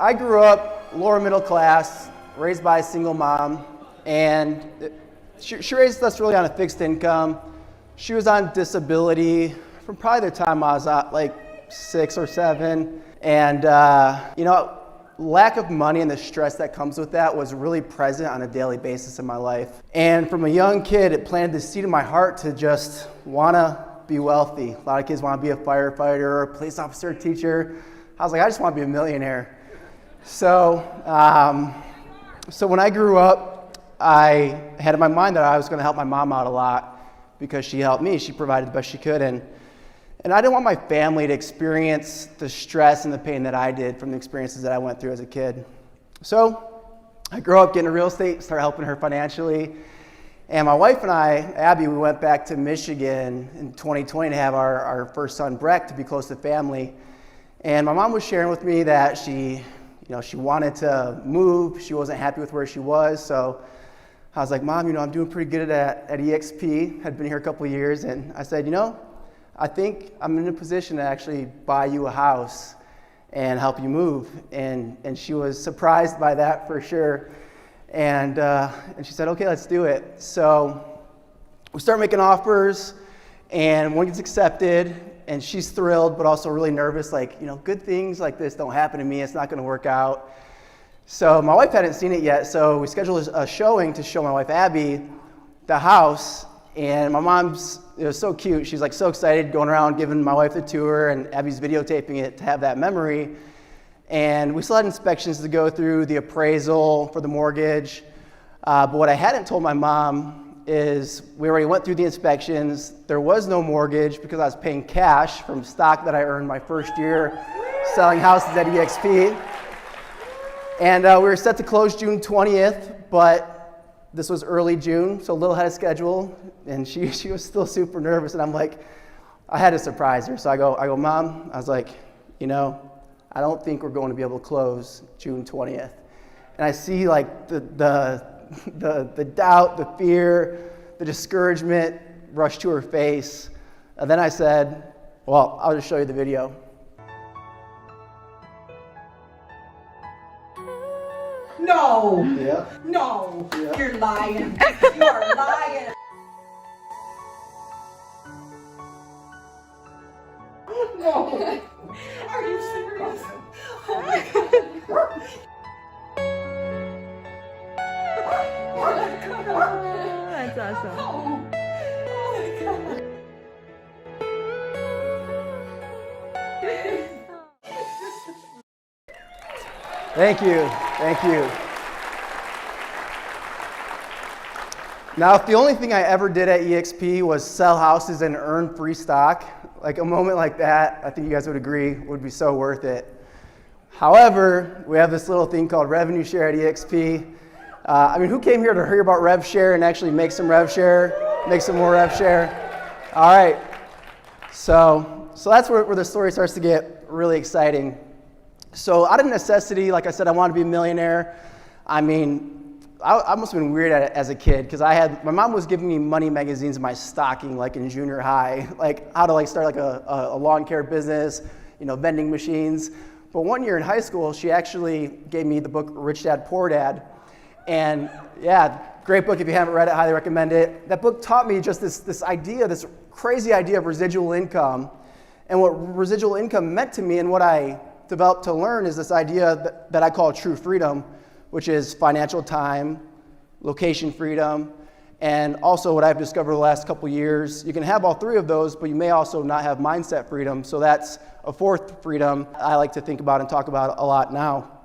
I grew up lower middle class, raised by a single mom, and she raised us really on a fixed income. She was on disability from probably the time I was like 6 or 7. And, lack of money and the stress that comes with that was really present on a daily basis in my life. And from a young kid, it planted the seed in my heart to just want to be wealthy. A lot of kids want to be a firefighter or a police officer, teacher. I was like, I just want to be a millionaire. So when I grew up, I had in my mind that I was going to help my mom out a lot because she helped me. She provided the best she could. And I didn't want my family to experience the stress and the pain that I did from the experiences that I went through as a kid. So I grew up getting into real estate, started helping her financially. And my wife and I, Abby, we went back to Michigan in 2020 to have our first son, Breck, to be close to family. And my mom was sharing with me that she wanted to move. She wasn't happy with where she was. So I was like, Mom, I'm doing pretty good at EXP. Had been here a couple of years. And I said, I think I'm in a position to actually buy you a house and help you move. And she was surprised by that for sure. And she said, okay, let's do it. So we start making offers, and one gets accepted, and she's thrilled, but also really nervous, like, good things like this don't happen to me. It's not going to work out. So my wife hadn't seen it yet, so we scheduled a showing to show my wife, Abby, the house. And my mom's, it was so cute. She's like so excited going around giving my wife the tour, and Abby's videotaping it to have that memory. And we still had inspections to go through, the appraisal for the mortgage. But what I hadn't told my mom is we already went through the inspections. There was no mortgage because I was paying cash from stock that I earned my first year selling houses at EXP. And we were set to close June 20th, but this was early June, so a little ahead of schedule, and she was still super nervous, and I'm like, I had to surprise her. So I go, Mom, I was like, I don't think we're going to be able to close June 20th. And I see like the doubt, the fear, the discouragement rush to her face. And then I said, well, I'll just show you the video. No. Yeah. No. Yeah. You're lying. You are lying. No. Are you serious? Oh my God. That's awesome. Oh my God. Thank you. Thank you. Now, if the only thing I ever did at EXP was sell houses and earn free stock, like a moment like that, I think you guys would agree, would be so worth it. However, we have this little thing called revenue share at EXP. Who came here to hear about rev share and actually make some rev share, make some more rev share? All right. So that's where the story starts to get really exciting. So out of necessity, like I said, I wanted to be a millionaire. I must have been weird at it as a kid because my mom was giving me money magazines in my stocking, like in junior high, like how to start like a lawn care business, vending machines. But one year in high school, she actually gave me the book Rich Dad, Poor Dad. And yeah, great book. If you haven't read it, highly recommend it. That book taught me just this idea, this crazy idea of residual income. And what residual income meant to me and what I developed to learn is this idea that I call true freedom, which is financial time, location freedom, and also what I've discovered the last couple years, you can have all three of those, but you may also not have mindset freedom. So that's a fourth freedom I like to think about and talk about a lot now.